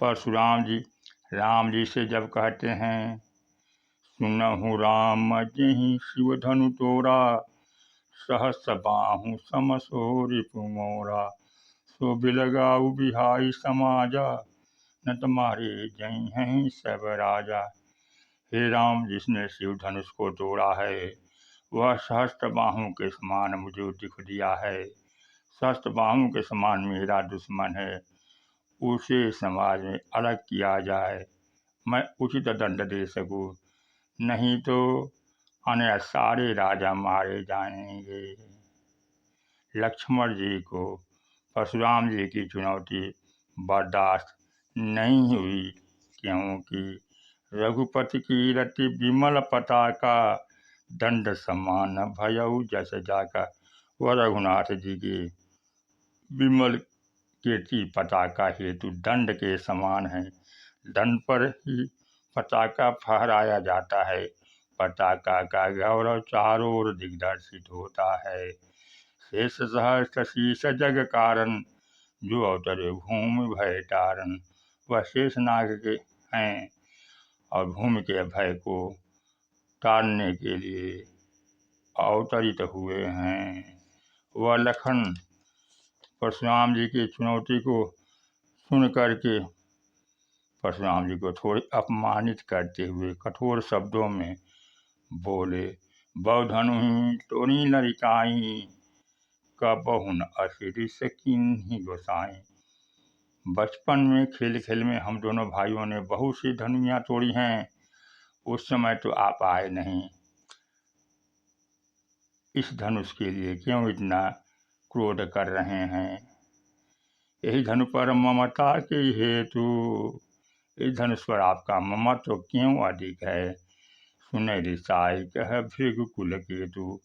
परशुराम जी राम जी से जब कहते हैं, सुनहु राम जहि शिव धनु तोरा, सहस बाहु सम सो रिपु मोरा, सो बिलगाऊ बिहाई समाजा, न तुम्हारे जय हैं सब राजा। हे राम, जिसने शिव धनुष को तोड़ा है वह सहस्त्र बाहों के समान मुझे दिख दिया है। सहस्त्र बाहों के समान मेरा दुश्मन है, उसे समाज में अलग किया जाए, मैं उचित दंड दे सकूं, नहीं तो अन्य सारे राजा मारे जाएंगे। लक्ष्मण जी को परशुराम जी की चुनौती बर्दाश्त नहीं हुई, क्योंकि रघुपति की रति विमल पताका, दंड समान भयउ जस जाका। वह रघुनाथ जी के विमल कीर्ति पताका हेतु दंड के समान है। दंड पर ही पताका फहराया जाता है। पताका का गौरव चारों ओर दिग्दर्शित होता है। शेष सहस्त्र शीश जग कारण, जो अवतरे भूमि भय तारण। वह शेषनाग के हैं और भूमि के भय को तारने के लिए अवतरित हुए हैं। वह लखन परशुराम जी की चुनौती को सुन करके परशुराम जी को थोड़े अपमानित करते हुए कठोर शब्दों में बोले, बौधनु तोरी लरिकाई, कबहुन असिरि सकीन्हि गोसाई। बचपन में खेल खेल में हम दोनों भाइयों ने बहुत सी धनुइयाँ तोड़ी हैं, उस समय तो आप आए नहीं। इस धनुष के लिए क्यों इतना क्रोध कर रहे हैं? यही धनु पर ममता के हेतु, इस धनुष पर आपका ममत्व क्यों अधिक है? सुने रिसाई कह भृगुकुल केतु।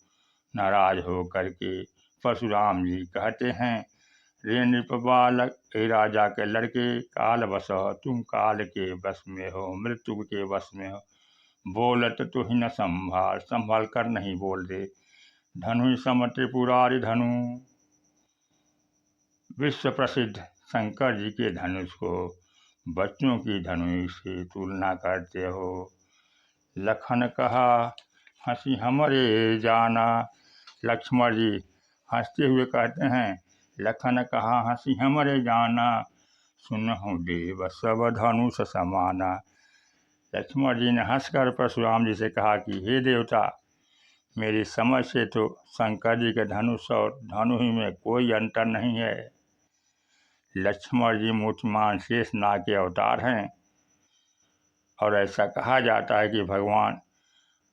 नाराज हो करके परशुराम जी कहते हैं, रे नृप बालक, हे राजा के लड़के, काल वश तुम काल के वश में हो, मृत्यु के वश में हो। बोलत तो ही न संभाल, संभाल कर नहीं बोल दे। धनु सम त्रिपुरारि धनु, विश्व प्रसिद्ध शंकर जी के धनुष को बच्चों की धनुष से तुलना करते हो। लखन कहा हंसी हमरे जाना। लक्ष्मण जी हंसते हुए कहते हैं, लखन कहा हंसी हमरे जाना, सुनहु देव सब धनुष समाना। लक्ष्मण जी ने हंसकर परशुराम जी से कहा कि हे देवता, मेरी समझ से तो शंकर जी के धनुष और धनु ही में कोई अंतर नहीं है। लक्ष्मण जी मूर्तिमान शेषनाग के अवतार हैं और ऐसा कहा जाता है कि भगवान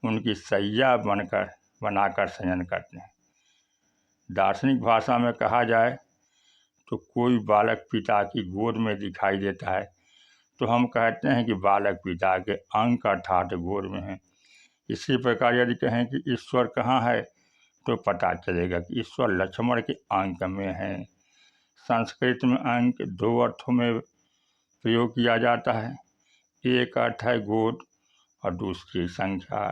उनकी सैया बनाकर शयन करते हैं। दार्शनिक भाषा में कहा जाए तो कोई बालक पिता की गोद में दिखाई देता है तो हम कहते हैं कि बालक पिता के अंक अर्थात गोद में है। इसी प्रकार यदि कहें कि ईश्वर कहाँ है तो पता चलेगा कि ईश्वर लक्ष्मण के अंक में है। संस्कृत में अंक दो अर्थों में प्रयोग किया जाता है, एक अर्थ है गोद और दूसरी संख्या।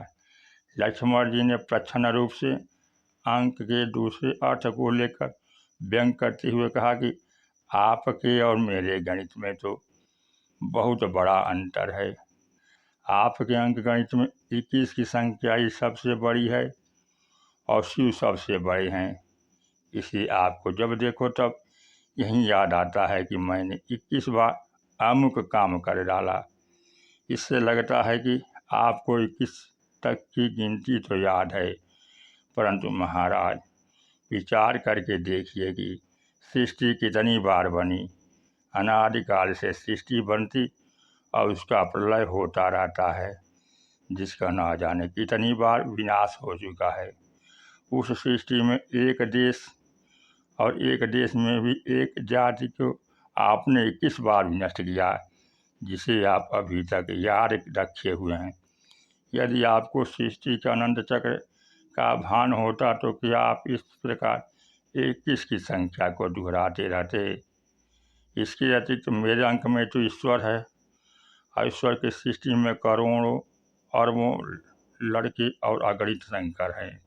लक्ष्मण जी ने प्रच्छन्न रूप से अंक के दूसरे अर्थ को लेकर व्यंग करते हुए कहा कि आपके और मेरे गणित में तो बहुत बड़ा अंतर है। आपके अंक गणित में 21 की संख्या ही सबसे बड़ी है और शिव सबसे बड़े हैं। इसी आपको जब देखो तब यही याद आता है कि मैंने 21 बार अमुक काम कर डाला। इससे लगता है कि आपको 21 तक की गिनती तो याद है, परंतु महाराज विचार करके देखिए कि सृष्टि कितनी बार बनी। अनादिकाल से सृष्टि बनती और उसका प्रलय होता रहता है, जिसका ना जाने कितनी बार विनाश हो चुका है। उस सृष्टि में एक देश और एक देश में भी एक जाति को आपने 21 बार भी नष्ट किया, जिसे आप अभी तक याद रखे हुए हैं। यदि आपको सृष्टि के अनंत चक्र का भान होता तो क्या आप इस प्रकार 21 की संख्या को दोहराते रहते? इसके अतिरिक्त मेरे अंक में तो ईश्वर है और ईश्वर की सृष्टि में करोड़ों अरबों लड़के और अगणित शंकर हैं।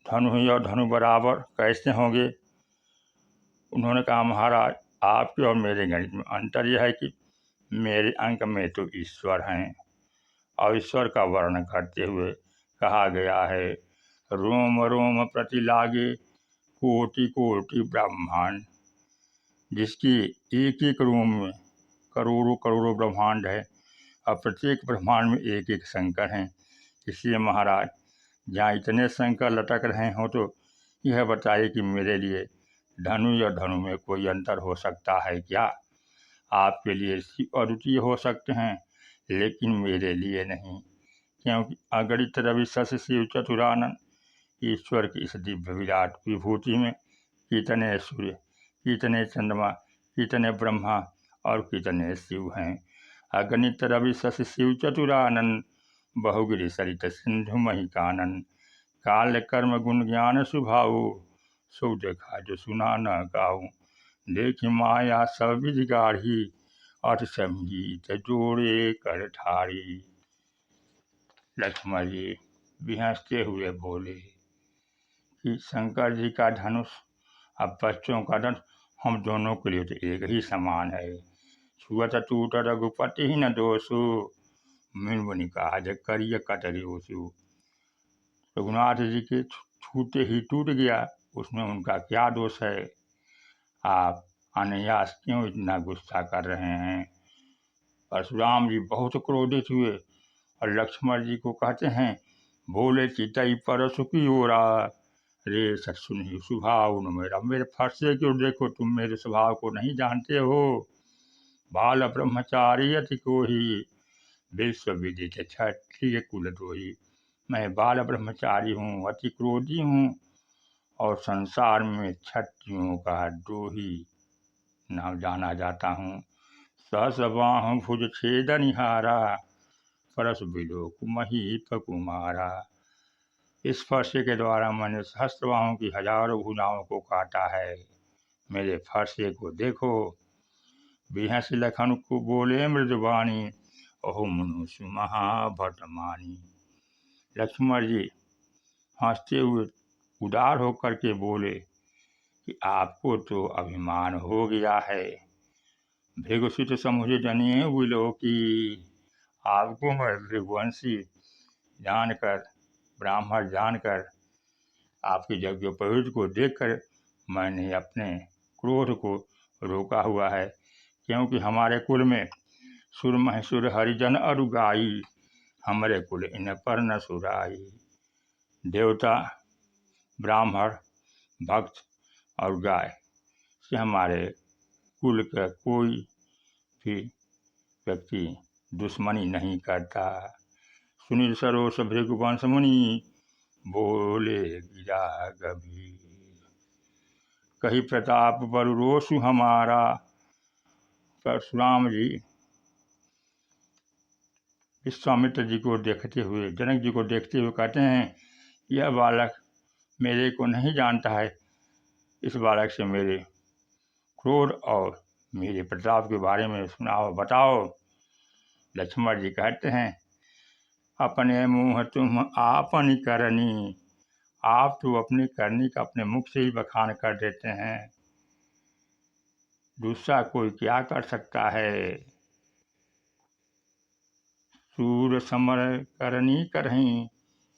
धनु ही और धनु बराबर कैसे होंगे? उन्होंने कहा, महाराज आपके और मेरे गणित में अंतर यह है कि मेरे अंक में तो ईश्वर हैं और ईश्वर का वर्णन करते हुए कहा गया है, रोम रोम प्रति लागे कोटि कोटि ब्रह्मांड। जिसकी एक एक रोम में करोड़ों करोड़ों ब्रह्मांड है और प्रत्येक ब्रह्मांड में एक एक शंकर हैं। इसलिए महाराज, जहाँ इतने शंकर लटक रहे हों तो यह बताइए कि मेरे लिए धनु या धनु में कोई अंतर हो सकता है क्या? आपके लिए शिव अद्वितीय हो सकते हैं, लेकिन मेरे लिए नहीं, क्योंकि अगणित रवि शशि शिव चतुरानन ईश्वर की इस दिव्य विराट विभूति में कितने सूर्य, कितने चंद्रमा, कितने ब्रह्मा और कितने शिव हैं। अगणित रवि शशि शिव चतुरानन बहुगिरि सरित सिंधु महिकानन काल कर्म गुण ज्ञान सुभाऊ सो देखा जो सुना न गाऊं। देखी माया सब विधि गाढ़ी अर्थ संगीत जोड़े कर ठाड़ी। लक्ष्मण जी भी हंसते हुए बोले कि शंकर जी का धनुष अब बच्चों का धनुष हम दोनों के लिए तो एक ही समान है। छुअत टूट रघुपति ही न दोषु मिनमुनि काज करिय कटरियोसु। रघुनाथ जी के छूते ही टूट गया, उसमें उनका क्या दोष है? आप अनायास क्यों इतना गुस्सा कर रहे हैं? परशुराम जी बहुत क्रोधित हुए और लक्ष्मण जी को कहते हैं, बोले चितई परसु की ओरा रे सत्सुनि स्वभाव न मेरा। मेरे फर्से क्यों देखो, तुम मेरे स्वभाव को नहीं जानते हो। बाल ब्रह्मचारी अति को ही विश्व विदित क्षत्रिय कुल द्रोही। मैं बाल ब्रह्मचारी हूँ, अति क्रोधी हूँ और संसार में क्षत्रियों का द्रोही नाम जाना जाता हूँ। सहस बाह भुज छेद निहारा परस बिलोक महीप कुमारा। इस फरसे के द्वारा मैंने सहस्त्रबाहों की हजारों भुजाओं को काटा है। मेरे फरसे को देखो। बिहस लखन को बोले मृदुबानी ओह मनुष्य महाभटमानी। लक्ष्मण जी हंसते हुए उदार होकर के बोले कि आपको तो अभिमान हो गया है। भृगुसुत समुझ जनिए विलो की। आपको मैं भृगुवंशी जानकर, ब्राह्मण जानकर, आपके यज्ञोपवीत को देखकर मैंने अपने क्रोध को रोका हुआ है, क्योंकि हमारे कुल में सुर महसुर हरिजन अरुगाई हमारे कुल इन पर न सुराई। देवता, ब्राह्मण, भक्त और गाय से हमारे कुल का कोई भी व्यक्ति दुश्मनी नहीं करता। सुनील सरोस भृगुवंश मुनि बोले गिरा गंभीर। कही प्रताप बरु रोषु हमारा। परशुराम जी विश्वामित्र जी को देखते हुए, जनक जी को देखते हुए कहते हैं, यह बालक मेरे को नहीं जानता है। इस बालक से मेरे क्रोध और मेरे प्रताप के बारे में सुनाओ, बताओ। लक्ष्मण जी कहते हैं, अपने मुँह तुम आपन करनी। आप तो अपनी करनी का अपने मुख से ही बखान कर देते हैं, दूसरा कोई क्या कर सकता है। सूर समर करनी करहीं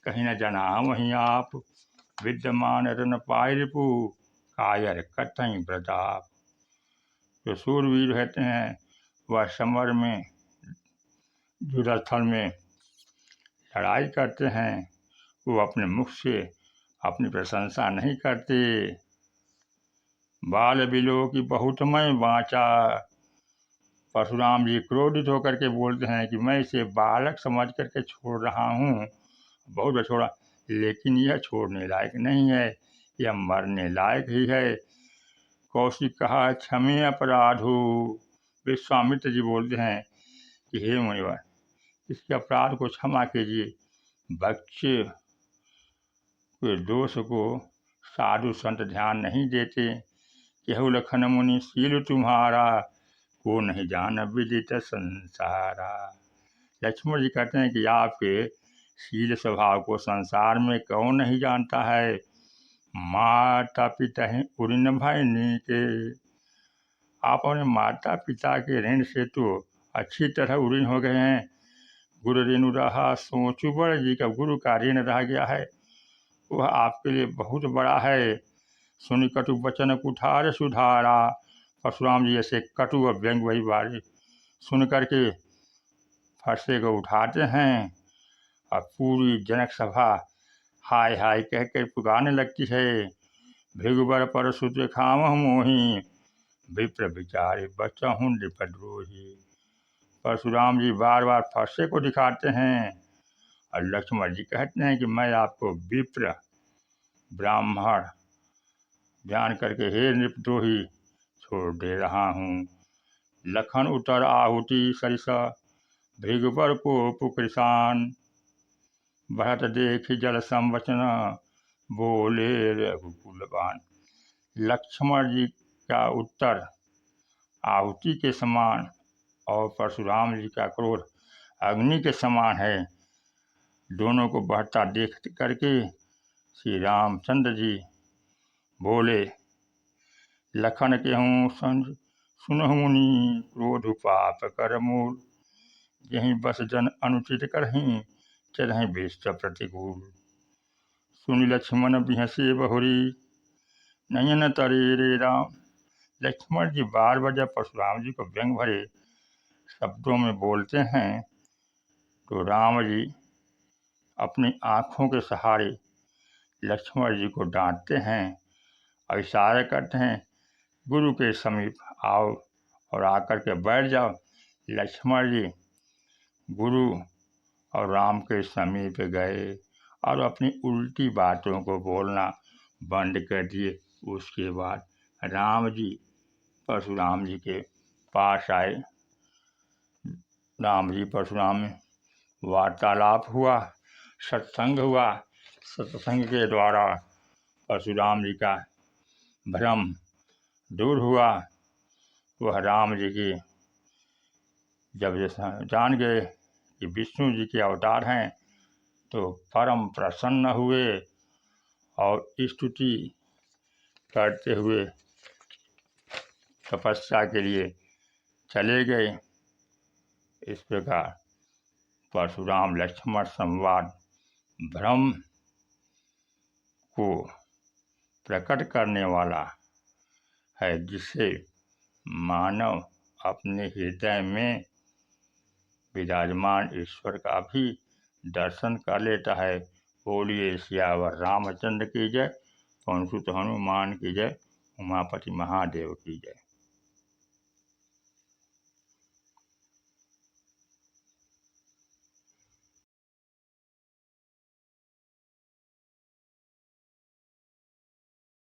कहीं न जना वहीं आप। विद्यमान रन पाय रिपु कायर कथई प्रताप। जो सूरवीर रहते हैं वह समर में, युद्धस्थल में लड़ाई करते हैं, वो अपने मुख से अपनी प्रशंसा नहीं करते। बाल बिलो की बहुत मैं बाँचा। परशुराम जी क्रोधित होकर के बोलते हैं कि मैं इसे बालक समझ करके छोड़ रहा हूँ, बहुत छोड़ा, लेकिन यह छोड़ने लायक नहीं है, यह मरने लायक ही है। कौशिक कहा क्षमे अपराधो। विश्वामित्र जी बोलते हैं कि हे मुनिवर, इसके अपराध को क्षमा कीजिए। बच्चे के दोष को साधु संत ध्यान नहीं देते। केहू लखन मुनि शील तुम्हारा को नहीं जान विदित संसारा। लक्ष्मण जी कहते हैं कि आपके शील स्वभाव को संसार में कौन नहीं जानता है। माता पिता हैं उड़िन भयनी के आप अपने माता पिता के ऋण से तो अच्छी तरह उऋण हो गए हैं। गुरु ऋण रहा सोचू बड़ जी का गुरु का ऋण रह गया है, वह आपके लिए बहुत बड़ा है। सुनि कटु वचन कुठार सुधारा। परशुराम जी ऐसे कटु और व्यंग वही बारी सुन करके फरसे को उठाते हैं और पूरी जनक सभा हाय हाय कह कर पुकारने लगती है। भृगुबर परशु खामह मोही, विप्र विचारे बचहु नृपद्रोही। परशुराम जी बार बार फरसे को दिखाते हैं और लक्ष्मण जी कहते हैं कि मैं आपको विप्र ब्राह्मण जान करके हे नृपद्रोही छोड़ दे रहा हूँ। लखन उतर आहुति सरिसा, भृगुबर को पुकृसान। भरत देख जल संवचन, बोले रघुकुलवान। लक्ष्मण जी का उत्तर आहुति के समान और परशुराम जी का क्रोध अग्नि के समान है। दोनों को बढ़ता देख करके श्री रामचंद्र जी बोले, लखन के हूँ संज सुनहु मुनि, क्रोध पाप कर मूल। यहीं बस जन अनुचित करहीं, चरहि बेष्ट प्रतिकूल। सुनि लक्ष्मण बिहसे बहुरी, नयन तरे रे राम। लक्ष्मण जी बार बार जब परशुराम जी को व्यंग भरे शब्दों में बोलते हैं तो राम जी अपनी आँखों के सहारे लक्ष्मण जी को डांटते हैं और इशारा करते हैं, गुरु के समीप आओ और आकर के बैठ जाओ। लक्ष्मण जी गुरु और राम के समीप गए और अपनी उल्टी बातों को बोलना बंद कर दिए। उसके बाद राम जी परशुराम जी के पास आए। राम जी परशुराम में वार्तालाप हुआ, सत्संग हुआ। सत्संग के द्वारा परशुराम जी का भ्रम दूर हुआ। वह राम जी की जब जान गए कि विष्णु जी के अवतार हैं तो परम प्रसन्न हुए और स्तुति करते हुए तपस्या के लिए चले गए। इस प्रकार परशुराम लक्ष्मण संवाद भ्रम को प्रकट करने वाला है, जिससे मानव अपने हृदय में विराजमान ईश्वर का भी दर्शन कर लेता है। बोलिए सियावर रामचंद्र की जय, पवन सुत हनुमान की जय, उमापति महादेव की जय।